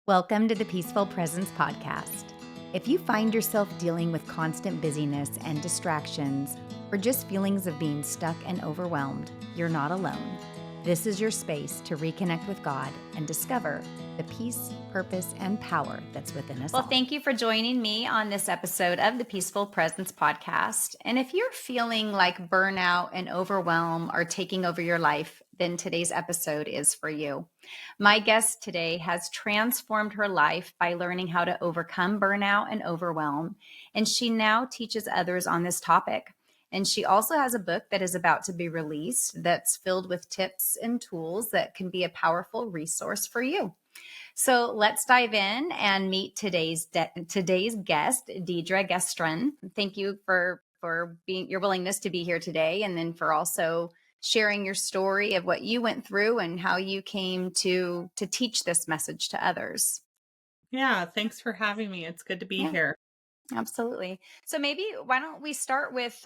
Welcome to the Peaceful Presence Podcast. If you find yourself dealing with constant busyness and distractions, or just feelings of being stuck and overwhelmed, you're not alone. This is your space to reconnect with God and discover the peace, purpose, and power that's within us all. Well, thank you for joining me on this episode of the Peaceful Presence Podcast. And if you're feeling like burnout and overwhelm are taking over your life, then today's episode is for you. My guest today has transformed her life by learning how to overcome burnout and overwhelm, and she now teaches others on this topic. And she also has a book that is about to be released that's filled with tips and tools that can be a powerful resource for you. So let's dive in and meet today's guest, Deidre Gestrin. Thank you for being your willingness to be here today, and then for also sharing your story of what you went through and how you came to teach this message to others. Yeah, thanks for having me. It's good to be here. Absolutely. So maybe why don't we start with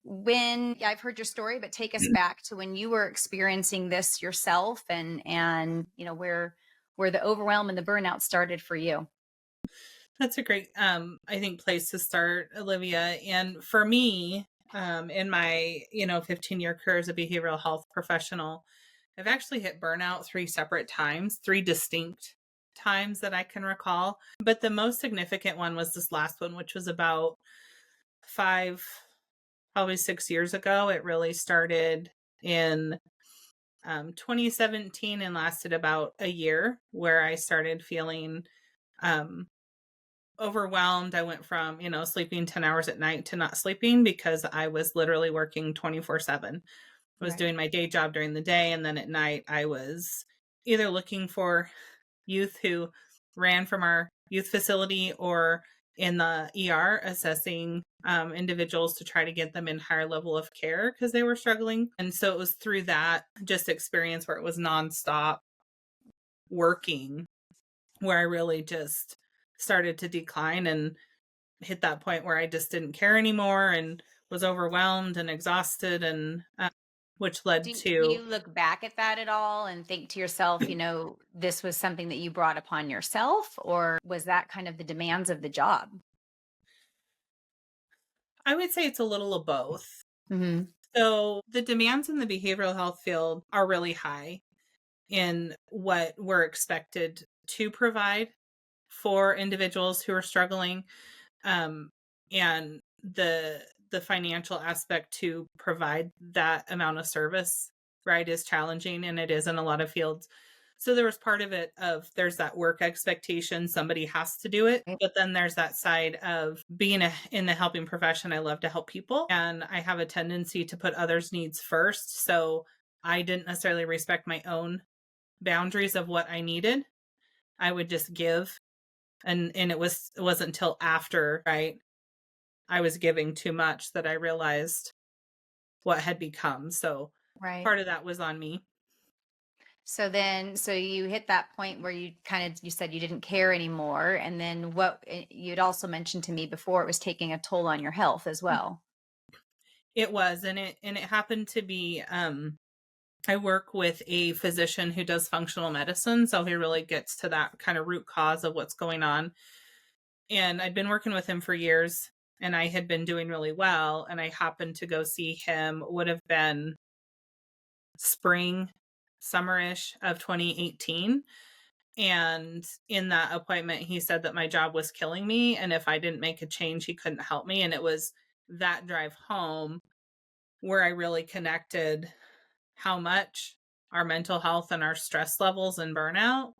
when I've heard your story, but take us back to when you were experiencing this yourself, and you know where the overwhelm and the burnout started for you. That's a great I think place to start, Olivia. And for me, in my 15-year career as a behavioral health professional, I've actually hit burnout 3 separate times, 3 distinct times that I can recall. But the most significant one was this last one, which was about 5, probably 6 years ago. It really started in 2017 and lasted about a year, where I started feeling overwhelmed. I went from, sleeping 10 hours at night to not sleeping because I was literally working 24/7. I was doing my day job during the day, and then at night I was either looking for youth who ran from our youth facility or in the ER assessing individuals to try to get them in higher level of care because they were struggling. And so it was through that just experience where it was nonstop working where I really just started to decline and hit that point where I just didn't care anymore and was overwhelmed and exhausted, and which led Do to you look back at that at all and think to yourself, this was something that you brought upon yourself, or was that kind of the demands of the job? I would say it's a little of both. Mm-hmm. So the demands in the behavioral health field are really high in what we're expected to provide for individuals who are struggling, um, and the financial aspect to provide that amount of service, right, is challenging, and it is in a lot of fields. So there was part of it of there's that work expectation, somebody has to do it, but then there's that side of being in the helping profession. I love to help people, and I have a tendency to put others' needs first. So I didn't necessarily respect my own boundaries of what I needed. I would just give, and it wasn't until after, right, I was giving too much that I realized what had become. So Right. part of that was on me. So you hit that point where you said you didn't care anymore. And then you'd also mentioned to me before, it was taking a toll on your health as well. It was, and it happened to be, I work with a physician who does functional medicine. So he really gets to that kind of root cause of what's going on. And I'd been working with him for years, and I had been doing really well. And I happened to go see him, would have been spring, summerish of 2018. And in that appointment, he said that my job was killing me. And if I didn't make a change, he couldn't help me. And it was that drive home where I really connected how much our mental health and our stress levels and burnout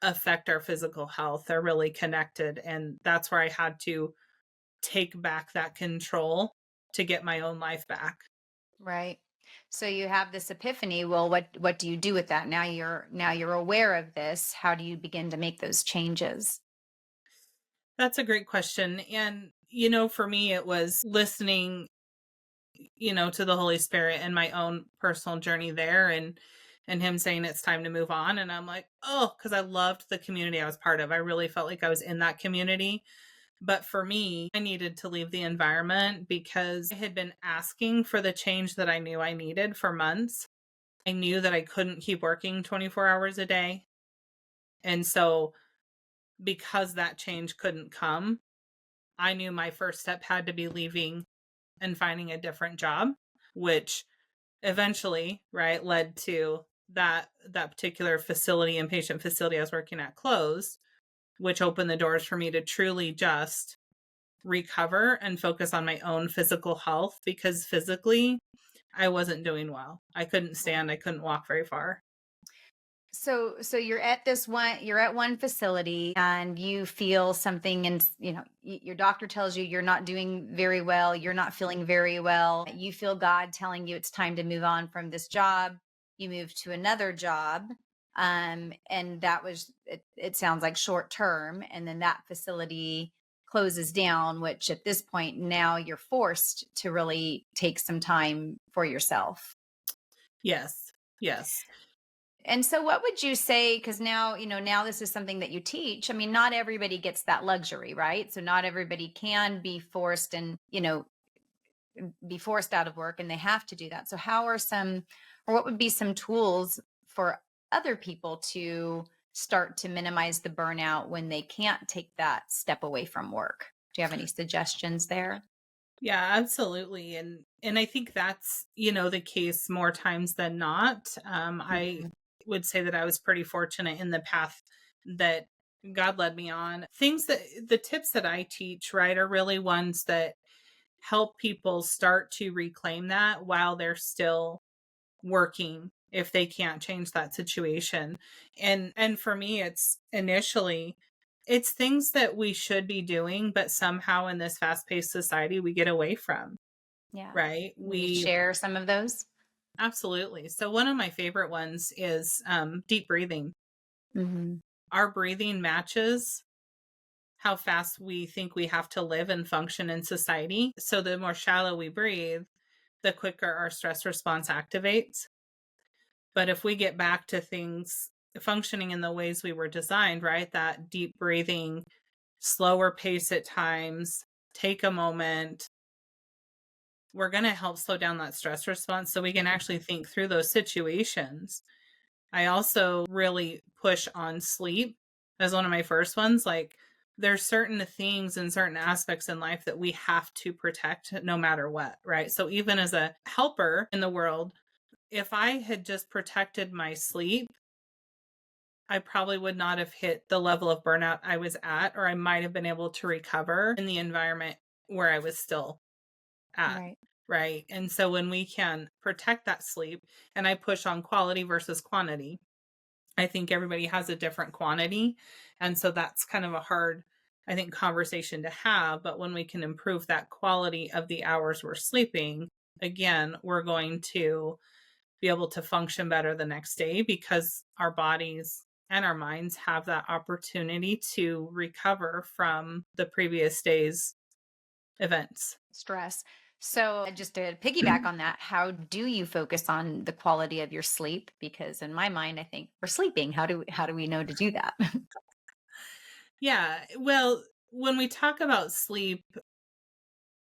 affect our physical health. They're really connected. And that's where I had to take back that control to get my own life back. Right. So you have this epiphany. Well, what do you do with that? Now you're aware of this. How do you begin to make those changes? That's a great question. And, for me, it was listening, to the Holy Spirit and my own personal journey there, and him saying it's time to move on. And I'm like, oh, because I loved the community I was part of. I really felt like I was in that community. But for me, I needed to leave the environment because I had been asking for the change that I knew I needed for months. I knew that I couldn't keep working 24 hours a day. And so because that change couldn't come, I knew my first step had to be leaving and finding a different job, which eventually, right, led to that particular facility, inpatient facility I was working at, closed, which opened the doors for me to truly just recover and focus on my own physical health, because physically I wasn't doing well. I couldn't Right. stand, I couldn't walk very far. So you're at one facility and you feel something, and your doctor tells you you're not doing very well, you're not feeling very well. You feel God telling you it's time to move on from this job. You move to another job. And that was it sounds like short term, and then that facility closes down, which at this point now you're forced to really take some time for yourself. Yes. Yes. And so what would you say, because now, now this is something that you teach. I mean, not everybody gets that luxury, right? So not everybody can be forced and, be forced out of work, and they have to do that. So how are some, or what would be some tools for other people to start to minimize the burnout when they can't take that step away from work? Do you have any suggestions there? Yeah, absolutely. And I think that's, the case more times than not. I Mhm. would say that I was pretty fortunate in the path that God led me on. Things that the tips that I teach, right, are really ones that help people start to reclaim that while they're still working, if they can't change that situation. And for me, it's things that we should be doing, but somehow in this fast-paced society we get away from, Yeah. right? Can you We share some of those? absolutely. So one of my favorite ones is deep breathing. Hmm. Our breathing matches how fast we think we have to live and function in society. So the more shallow we breathe, the quicker our stress response activates. But if we get back to things functioning in the ways we were designed, right? That deep breathing, slower pace at times, take a moment, we're going to help slow down that stress response so we can actually think through those situations. I also really push on sleep as one of my first ones. Like, there's certain things and certain aspects in life that we have to protect no matter what, right? So even as a helper in the world, if I had just protected my sleep, I probably would not have hit the level of burnout I was at, or I might have been able to recover in the environment where I was still at. Right. Right. And so when we can protect that sleep, and I push on quality versus quantity, I think everybody has a different quantity. And so that's kind of a hard, I think, conversation to have. But when we can improve that quality of the hours we're sleeping, again, we're going to be able to function better the next day, because our bodies and our minds have that opportunity to recover from the previous day's events. Stress. So, just to piggyback on that, how do you focus on the quality of your sleep? Because in my mind, I think we're sleeping. How do we know to do that? Yeah. Well, when we talk about sleep,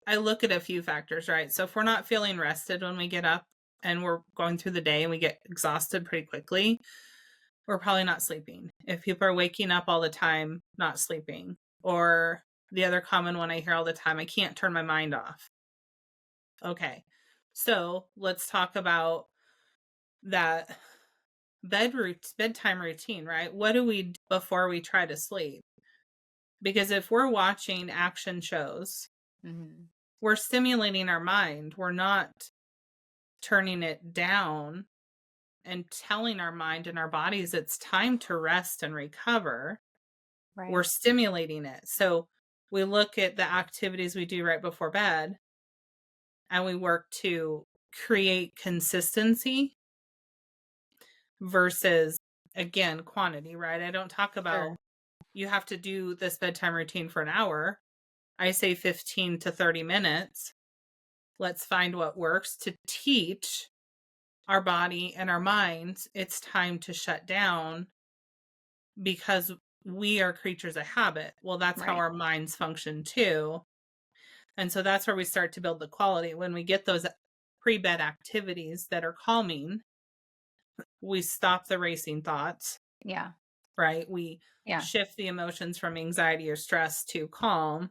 I look at a few factors, right? So if we're not feeling rested when we get up and we're going through the day and we get exhausted pretty quickly, we're probably not sleeping. If people are waking up all the time, not sleeping. Or the other common one I hear all the time, I can't turn my mind off. Okay. So let's talk about that bedtime routine, right? What do we do before we try to sleep? Because if we're watching action shows, Hmm. we're stimulating our mind. We're not turning it down and telling our mind and our bodies it's time to rest and recover. We're Right. stimulating it. So we look at the activities we do right before bed, and we work to create consistency versus, again, quantity, right? I don't talk Sure. about you have to do this bedtime routine for an hour. I say 15 to 30 minutes. Let's find what works to teach our body and our minds it's time to shut down, because we are creatures of habit. Well, that's how Right. our minds function too. And so that's where we start to build the quality. When we get those pre bed activities that are calming, we stop the racing thoughts. Yeah. right? We Yeah. shift the emotions from anxiety or stress to calm.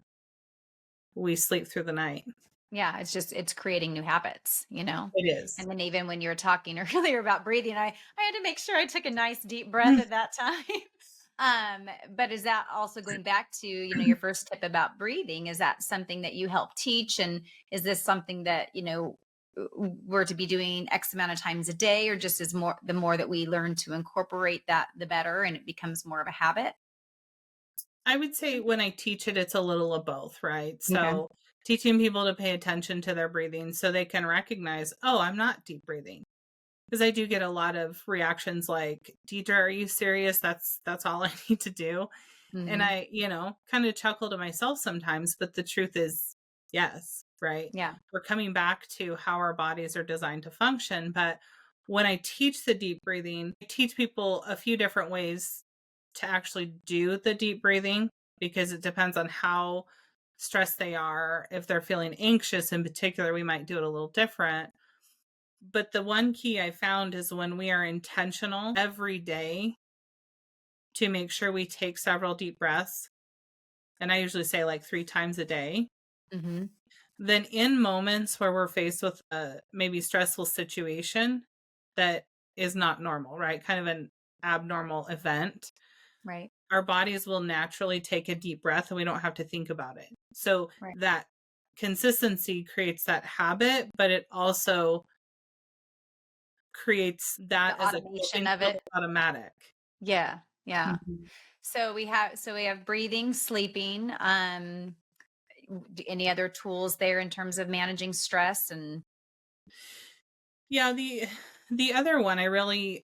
We sleep through the night. Yeah, it's creating new habits, you know? It is. And then even when you were talking earlier about breathing, I had to make sure I took a nice deep breath at that time. But is that also going back to, your first tip about breathing? Is that something that you help teach? And is this something that, we're to be doing X amount of times a day, or just as more the more that we learn to incorporate that, the better, and it becomes more of a habit? I would say when I teach it, it's a little of both, right? Okay. So teaching people to pay attention to their breathing so they can recognize, oh, I'm not deep breathing. Because I do get a lot of reactions like, Deidre, are you serious? That's all I need to do. And Hmm. I, kind of chuckle to myself sometimes, but the truth is, yes, right? Yeah. We're coming back to how our bodies are designed to function. But when I teach the deep breathing, I teach people a few different ways to actually do the deep breathing because it depends on how stressed they are. If they're feeling anxious in particular, we might do it a little different. But the one key I found is when we are intentional every day to make sure we take several deep breaths, and I usually say like 3 times a day, Hmm. then in moments where we're faced with a maybe stressful situation that is not normal, right? Kind of an abnormal event, Right. our bodies will naturally take a deep breath and we don't have to think about it. So Right. that consistency creates that habit, but it also creates The that as a automation coping of skill it. that's automatic. Yeah. Yeah. Mhm. So we have breathing, sleeping. Any other tools there in terms of managing stress and Yeah, the other one,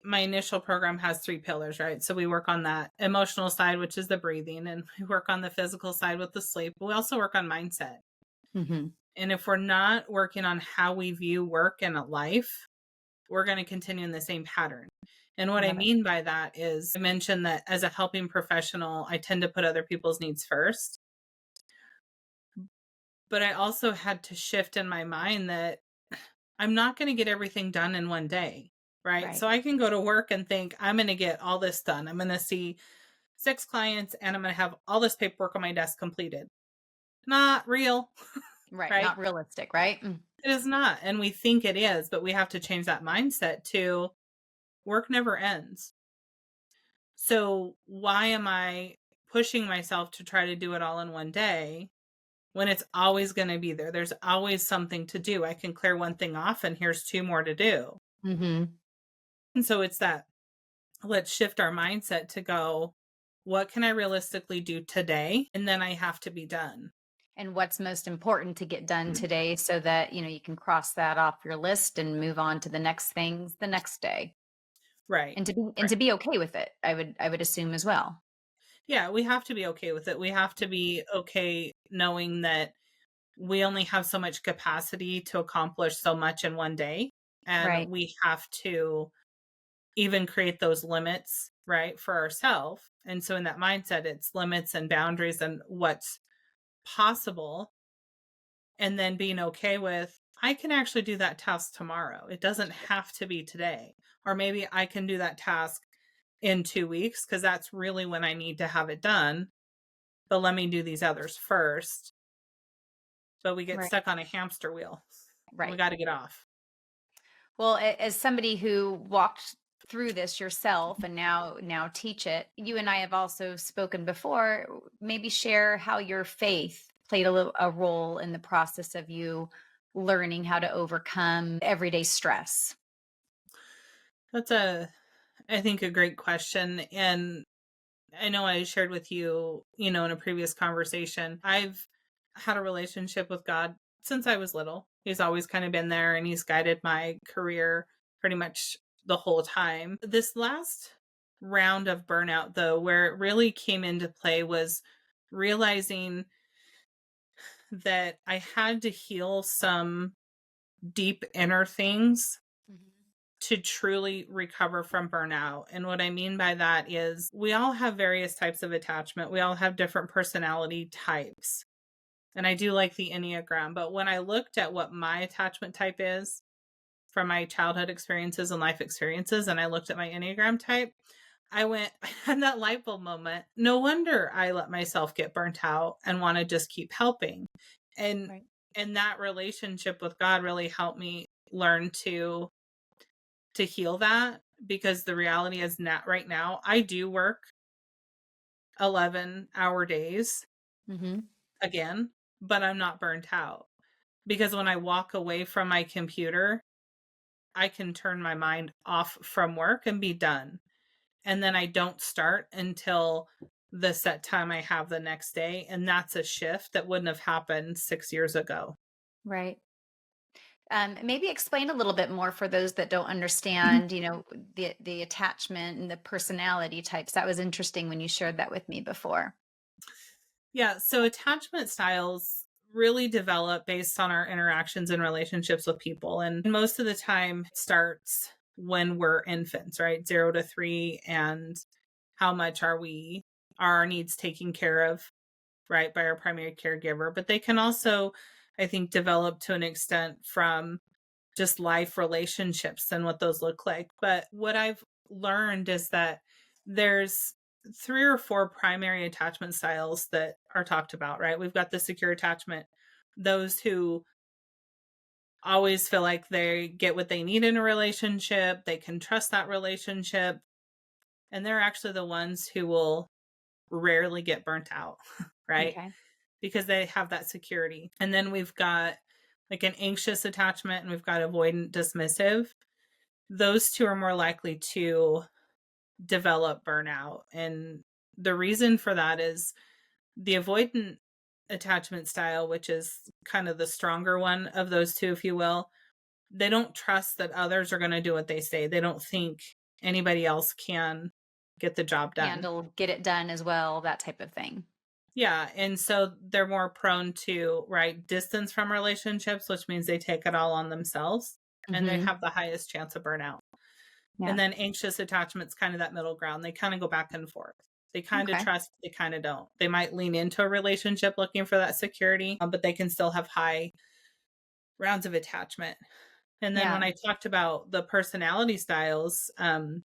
my initial program has 3 pillars, right? So we work on that emotional side, which is the breathing, and we work on the physical side with the sleep. But we also work on mindset. hmm And if we're not working on how we view work and a life, we're going to continue in the same pattern. And what I love it. mean by that is I mentioned that as a helping professional, I tend to put other people's needs first. But I also had to shift in my mind that I'm not going to get everything done in one day, right? Right. So I can go to work and think I'm going to get all this done. I'm going to see 6 clients and I'm going to have all this paperwork on my desk completed. Not real, Right. right? Not realistic, right? It is not. And we think it is, but we have to change that mindset to work never ends. So why am I pushing myself to try to do it all in one day when it's always going to be there? There's always something to do. I can clear one thing off and here's 2 more to do. Mm-hmm. And so it's that let's shift our mindset to go, what can I realistically do today? And then I have to be done. And what's most important to get done today so that, you can cross that off your list and move on to the next things the next day. Right. And to be and Right. to be okay with it, I would assume as well. Yeah, we have to be okay with it. We have to be okay knowing that we only have so much capacity to accomplish so much in one day. And Right. we have to even create those limits, right, for ourselves. And so in that mindset, it's limits and boundaries and what's possible. And then being okay with, I can actually do that task tomorrow. It doesn't have to be today. Or maybe I can do that task in 2 weeks because that's really when I need to have it done. But let me do these others first. But we get Right. stuck on a hamster wheel and we Right. got to get off. Well, as somebody who walked through this yourself and now teach it, you and I have also spoken before. Maybe share how your faith played a role in the process of you learning how to overcome everyday stress. That's I think, a great question. And I know I shared with you, in a previous conversation, I've had a relationship with God since I was little. He's always kind of been there and he's guided my career pretty much the whole time. This last round of burnout, though, where it really came into play was realizing that I had to heal some deep inner things Mhm. to truly recover from burnout. And what I mean by that is we all have various types of attachment. We all have different personality types. And I do like the Enneagram, but when I looked at what my attachment type is from my childhood experiences and life experiences, and I looked at my Enneagram type, I had that light bulb moment. No wonder I let myself get burnt out and want to just keep helping. And Right. and that relationship with God really helped me learn to heal that, because the reality is not right now I do work 11-hour days Mm-hmm. again, but I'm not burnt out, because when I walk away from my computer, I can turn my mind off from work and be done. And then I don't start until the set time I have the next day. And that's a shift that wouldn't have happened 6 years ago. Right. Maybe explain a little bit more for those that don't understand, the attachment and the personality types. That was interesting when you shared that with me before. Yeah. So attachment styles really develop based on our interactions and relationships with people. And most of the time it starts when we're infants, right? 0 to 3. And how much are our needs taken care of, right, by our primary caregiver? But they can also, I think, develop to an extent from just life relationships and what those look like. But what I've learned is that there's 3 or 4 primary attachment styles that are talked about, right? We've got the secure attachment, those who always feel like they get what they need in a relationship, they can trust that relationship, and they're actually the ones who will rarely get burnt out, right? Okay. Because they have that security. And then we've got like an anxious attachment, and we've got avoidant dismissive. Those 2 are more likely to develop burnout. And the reason for that is the avoidant attachment style, which is kind of the stronger one of those 2, if you will, they don't trust that others are going to do what they say. They don't think anybody else can get the job done. Get it done as well, that type of thing. Yeah. And so they're more prone to, right, distance from relationships, which means they take it all on themselves, and they Mm-hmm. have the highest chance of burnout. Yeah. And then anxious attachment's kind of that middle ground. They kind of go back and forth. They kind of Okay. trust, they kind of don't. They might lean into a relationship looking for that security, but they can still have high rounds of attachment. And then when Yeah. I talked about the personality styles, and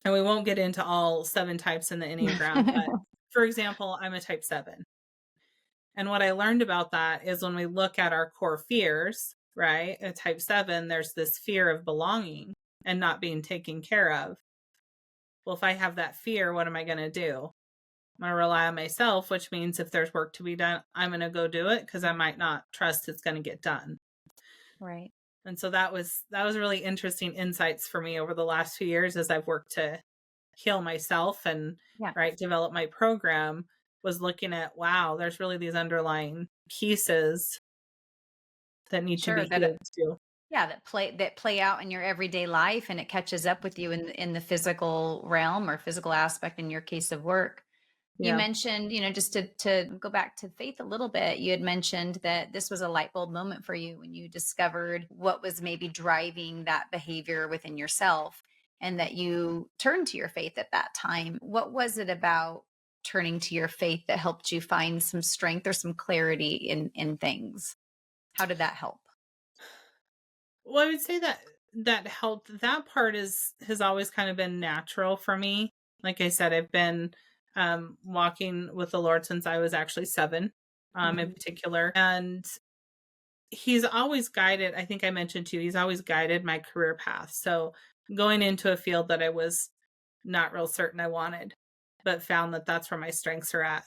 we won't get into all 7 types in the Enneagram, but for example, I'm a type 7. And what I learned about that is when we look at our core fears, right? A type 7, there's this fear of belonging and not being taken care of. Well, if I have that fear, what am I going to do? I'm going to rely on myself, which means if there's work to be done, I'm going to go do it because I might not trust it's going to get done. Right. And so that was really interesting insights for me over the last few years as I've worked to heal myself and, Yeah. right, develop my program, was looking at, wow, there's really these underlying pieces that need to Sure. be healed too. Yeah, that play out in your everyday life, and it catches up with you in the physical realm or physical aspect in your case of work. You Yeah. mentioned, just to go back to faith a little bit, you had mentioned that this was a light bulb moment for you when you discovered what was maybe driving that behavior within yourself, and that you turned to your faith at that time. What was it about turning to your faith that helped you find some strength or some clarity in things? How did that help? Well, I would say that that helped. That part has always kind of been natural for me. Like I said, I've been walking with the Lord since I was actually 7, in Mhm. particular. And he's always guided, I think I mentioned to you, he's always guided my career path. So going into a field that I was not real certain I wanted, but found that that's where my strengths are at.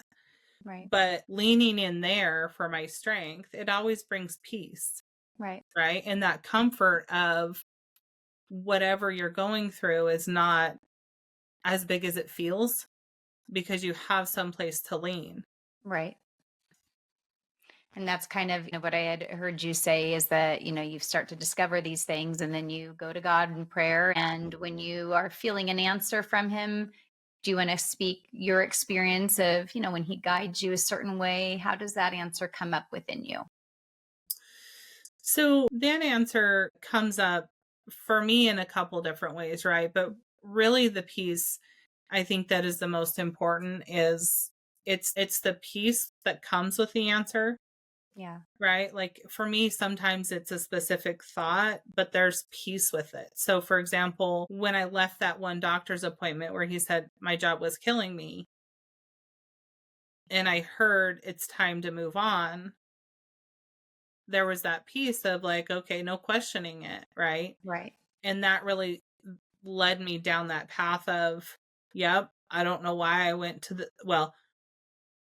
Right. But leaning in there for my strength, it always brings peace, Right. right? And that comfort of whatever you're going through is not as big as it feels, because you have some place to lean. Right. And that's kind of, what I had heard you say is that, you start to discover these things and then you go to God in prayer. And when you are feeling an answer from Him, do you want to speak your experience of, when He guides you a certain way? How does that answer come up within you? So that answer comes up for me in a couple different ways, right? But really the piece I think that is the most important is it's the peace that comes with the answer. Yeah. right? Like for me, sometimes it's a specific thought, but there's peace with it. So, for example, when I left that one doctor's appointment where he said my job was killing me, and I heard it's time to move on, there was that piece of like, okay, no questioning it, right? Right. And that really led me down that path of, yep, I don't know why I went to well,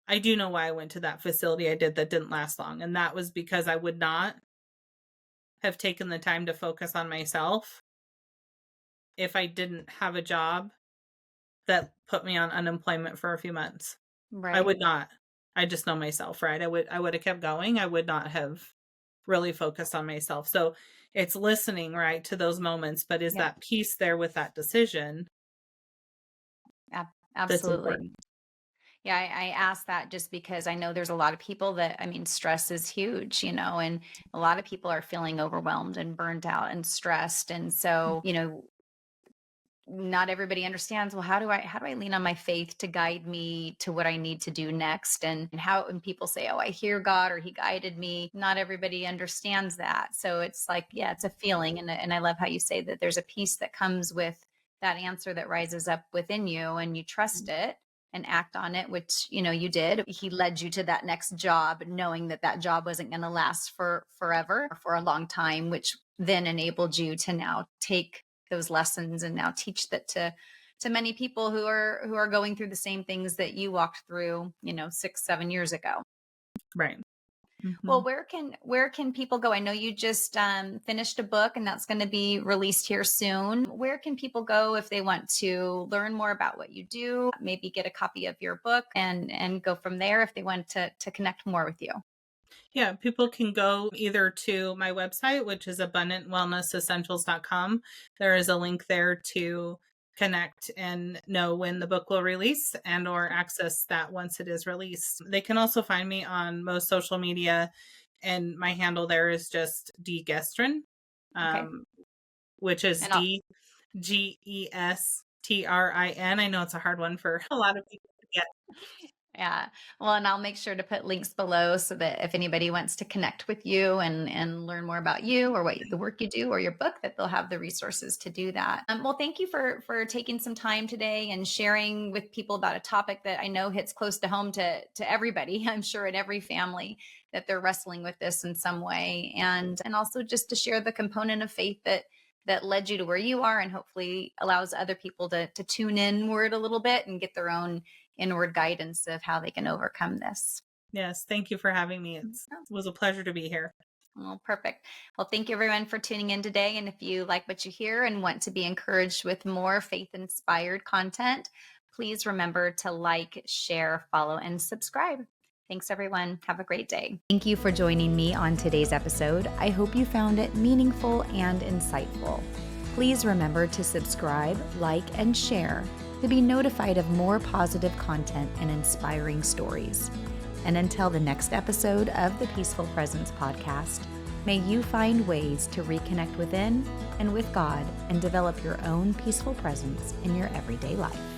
I do know why I went to that facility I did that didn't last long. And that was because I would not have taken the time to focus on myself if I didn't have a job that put me on unemployment for a few months. I Right. would not. I just know myself, right? I would have kept going. I would not have really focused on myself. So it's listening, right, to those moments, but is Yep. that peace there with that decision that's Absolutely. important? Yeah, I asked that just because I know there's a lot of people that, I mean, stress is huge, and a lot of people are feeling overwhelmed and burnt out and stressed. And so, not everybody understands, well, how do I lean on my faith to guide me to what I need to do next? And how, and people say, oh, I hear God or he guided me. Not everybody understands that. So it's like, yeah, it's a feeling. And I love how you say that there's a peace that comes with that answer that rises up within you, and you trust it and act on it, which, you did. He led you to that next job, knowing that that job wasn't going to last for forever or for a long time, which then enabled you to now take those lessons and now teach that to many people who are going through the same things that you walked through, 6-7 years ago. Right. Well, Mhm. where can people go? I know you just finished a book, and that's going to be released here soon. Where can people go if they want to learn more about what you do, maybe get a copy of your book, and go from there if they want to connect more with you? Yeah, people can go either to my website, which is abundantwellnessessentials.com. There is a link there to connect and know when the book will release and or access that once it is released. They can also find me on most social media, and my handle there is just D Gestrin, Okay. um, which is And I'll Gestrin. I know it's a hard one for a lot of people to get. Yeah. Well, and I'll make sure to put links below so that if anybody wants to connect with you and learn more about you or the work you do or your book, that they'll have the resources to do that. Well, thank you for taking some time today and sharing with people about a topic that I know hits close to home to everybody. I'm sure in every family that they're wrestling with this in some way, and also just to share the component of faith that led you to where you are, and hopefully allows other people to tune inward a little bit and get their own inward guidance of how they can overcome this. Yes, thank you for having me. It Oh, was a pleasure to be here. well, perfect. Well, thank you everyone for tuning in today. And if you like what you hear and want to be encouraged with more faith inspired content, please remember to like, share, follow, and subscribe. Thanks, everyone. Have a great day. Thank you for joining me on today's episode. I hope you found it meaningful and insightful. Please remember to subscribe, like, and share to be notified of more positive content and inspiring stories. And until the next episode of the Peaceful Presence podcast, may you find ways to reconnect within and with God and develop your own peaceful presence in your everyday life.